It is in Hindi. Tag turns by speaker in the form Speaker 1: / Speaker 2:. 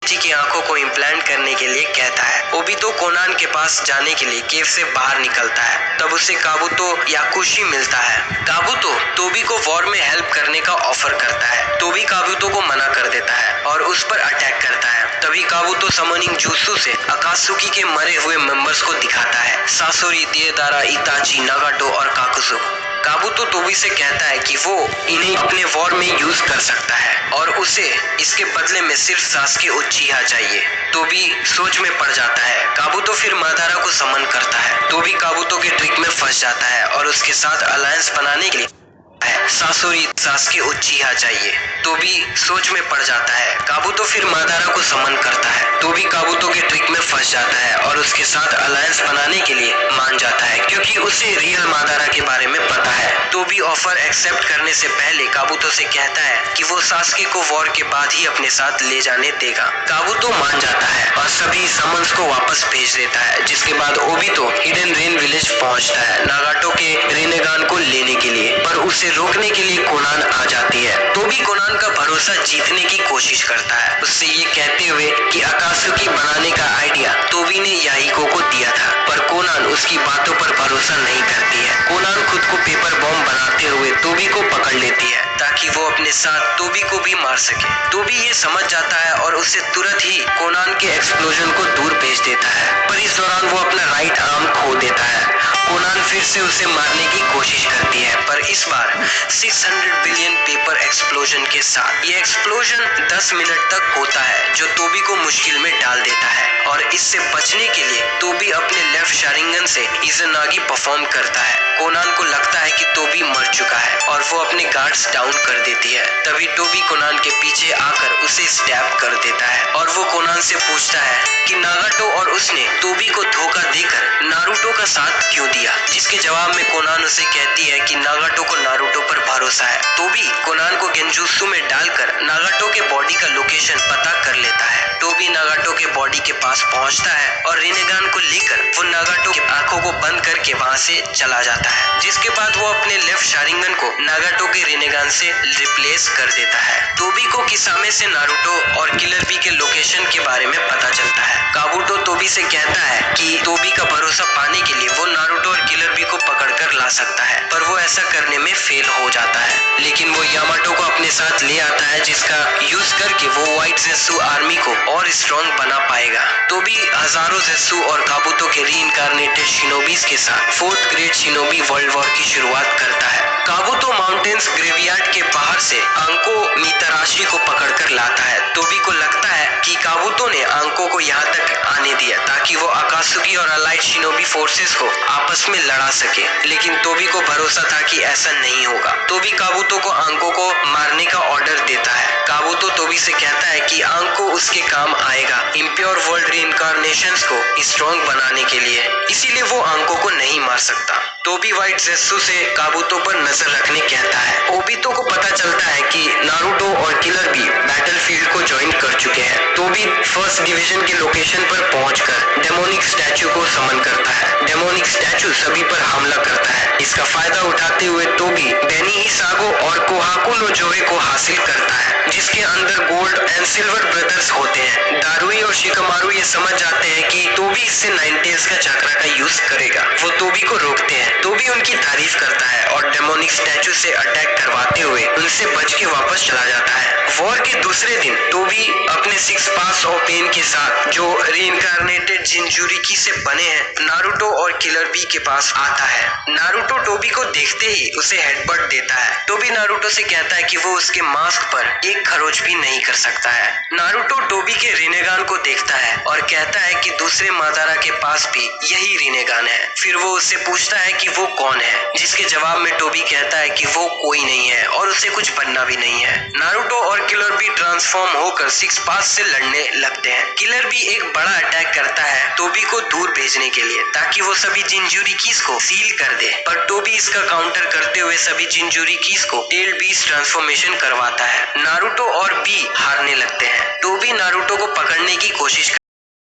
Speaker 1: बच्ची की आंखों को इम्प्लांट करने के लिए कहता है। ओबितो कोनान के पास जाने के लिए केव से बाहर निकलता है। तब उसे काबुतो याकुशी मिलता है। काबुतो तोबी को वॉर में हेल्प करने का ऑफर करता है। तोबी काबुतो को मना कर देता है और उस पर अटैक करता है। तभी काबुतो समनिंग जुत्सु से अकात्सुकी के मरे हुए मेंबर्स को दिखाता है, सासोरी, देदारा, इताची, नागाटो और काकुसुको। काबुतो तोबी से कहता है कि वो इन्हें अपने वॉर में यूज कर सकता है और उसे इसके बदले में सिर्फ सासुके उचिहा चाहिए। तोबी सोच में पड़ जाता है। काबुतो फिर मादारा को समन करता है। तोबी काबुतो के ट्रिक में फंस जाता है और उसके साथ अलायंस बनाने के लिए सासोरी, सासुके उचिहा चाहिए। तोबी सोच में पड़ जाता है। काबुतो फिर मादारा को समन करता है। तोबी काबुतो के ट्रिक में फंस जाता है और उसके साथ अलायंस बनाने के लिए मान जाता है क्योंकि उसे रियल मादारा के बारे में पता है। तोबी ऑफर एक्सेप्ट करने से पहले काबुतो से कहता है कि वो सासुके को वॉर के बाद ही अपने साथ ले जाने देगा। काबुतो मान जाता है और सभी समन्स को वापस भेज देता है, जिसके बाद ओबितो हिडन रेन विलेज पहुंचता है नागाटो के रिनेगान को लेने के लिए, पर उसे रोकने के लिए कोनान आ जाती है। तोबी कोनान का भरोसा जीतने की कोशिश करता है, उससे ये कहते हुए कि अकात्सुकी बनाने का आइडिया तोबी ने याहिको को दिया था, पर कोनान उसकी बातों पर भरोसा नहीं करती है। कोनान खुद को पेपर बॉम्ब बनाते हुए तोबी को पकड़ लेती है ताकि वो अपने साथ तोबी को भी मार सके। तोबी ये समझ जाता है और उसे तुरंत ही कोनान के एक्सप्लोजन को दूर भेज देता है, पर इस दौरान वो अपना राइट आर्म खो देता है। कोनान फिर से उसे मारने की कोशिश करती है, पर इस बार 600 बिलियन पेपर एक्सप्लोजन के साथ। ये एक्सप्लोजन 10 मिनट तक होता है जो तोबी को मुश्किल में डाल देता है और इससे बचने के लिए तोबी अपने लेफ्ट शारिंगन से इज़नागी परफॉर्म करता है। कोनान को लगता है कि तोबी मर चुका है और वो अपने गार्ड्स डाउन कर देती है। तभी तोबी कोनान के पीछे आकर उसे स्टैब कर देता है और वो कोनान से पूछता है कि नागाटो और उसने तोबी को धोखा देकर नारुतो का साथ क्यों दिया, जिसके जवाब में कोनान उसे कहती है कि नागाटो को नारुतो पर भरोसा है। तोबी कोनान को गेंजुत्सु में डालकर नागाटो के बॉडी का लोकेशन पता कर लेता है। तोबी नागाटो के बॉडी के पास पहुंचता है और रिनेगान को लेकर वो नागाटो की आंखों को बंद करके वहां से चला जाता है, जिसके बाद वो अपने लेफ्ट शारिंगन को नागाटो के रिनेगान से रिप्लेस कर देता है। तोबी को किसामे से नारुतो और किलर बी के लोकेशन के बारे में पता चलता है। काबुतो तोबी से कहता है कि तोबी का भरोसा पाने के लिए वो नारुतो और किलर बी को पकड़कर ला सकता है, पर वो ऐसा करने में फेल हो जाता है। लेकिन वो यामाटो को अपने साथ ले आता है, जिसका यूज करके वो व्हाइट ज़ेत्सु आर्मी को और स्ट्रॉन्ग बना पाएगा। तोबी हजारों ज़ेत्सु और काबुतो के रीइंकार्नेटेड शिनोबीज के साथ fourth great shinobi world war की शुरुआत करता है। काबुतो माउंटेन्स ग्रेवयार्ड के बाहर से आंको मिताराशी को पकड़कर लाता है। तोबी को लगता है कि काबुतो ने आंको को यहाँ तक आने दिया ताकि वो अकात्सुकी और अलाइड शिनोबी फोर्सेस को आपस में लड़ा सके, लेकिन तोबी को भरोसा था कि ऐसा नहीं होगा। तोबी काबुतो को आंको को मारने का ऑर्डर देता है। काबुतो तोबी से कहता है कि आंको उसके काम आएगा इम्प्योर वर्ल्ड रीइंकार्नेशंस को स्ट्रॉन्ग बनाने के लिए, इसीलिए वो आंको को नहीं मार सकता। तोबी व्हाइट ज़ेत्सु से काबुतो पर नजर रखने कहता है। ओबितो को पता चलता है कि नारुतो और किलर बी बैटलफील्ड को ज्वाइन कर चुके हैं। तोबी फर्स्ट डिवीजन के लोकेशन पर पहुंचकर डेमोनिक स्टैचू को समन करता है। डेमोनिक स्टैचू सभी पर हमला करता है। इसका फायदा उठाते हुए तोबी बेनी हिसागो और कोहाकु नो जोए को हासिल करता है, जिसके अंदर गोल्ड एंड सिल्वर ब्रदर्स होते हैं। दारुई और शिकमारू ये समझ जाते हैं कि तोबी इससे 9 टेल्स का चक्रा का यूज करेगा। वो तोबी को रोकते हैं। तोबी उनकी तारीफ करता है और डेमोनिक स्टैचू से अटैक करवाते हुए उनसे बच के वापस चला जाता है। वॉर के दूसरे दिन तोबी अपने 6 पास ऑफ पेन के साथ, जो रीइंकार्नेटेड जिंजुरिकी से बने हैं, नारुतो और किलर बी के पास आता है। नारुतो तोबी को देखते ही उसे हेडबट देता है। तोबी नारुतो से कहता है कि वो उसके मास्क पर एक खरोच भी नहीं कर सकता है। नारुतो तोबी के रिनेगान को देखता है और कहता है कि दूसरे मादारा के पास भी यही रिनेगान है। फिर वो उससे पूछता है कि वो कौन है, जिसके जवाब में तोबी कहता है कि वो कोई नहीं है और उसे कुछ बनना भी नहीं है। नारुतो और किलर बी ट्रांसफॉर्म होकर 6 पास से लड़ने लगते हैं। किलर बी एक बड़ा अटैक करता है तोबी को दूर भेजने के लिए ताकि वो सभी जिंजुरिकीज को सील कर दे, पर तोबी इसका काउंटर करते हुए सभी जिंजुरिकीज को टेल बीस्ट ट्रांसफॉर्मेशन करवाता है। नारुतो और बी हारने लगते हैं। तोबी नारुतो को पकड़ने की कोशिश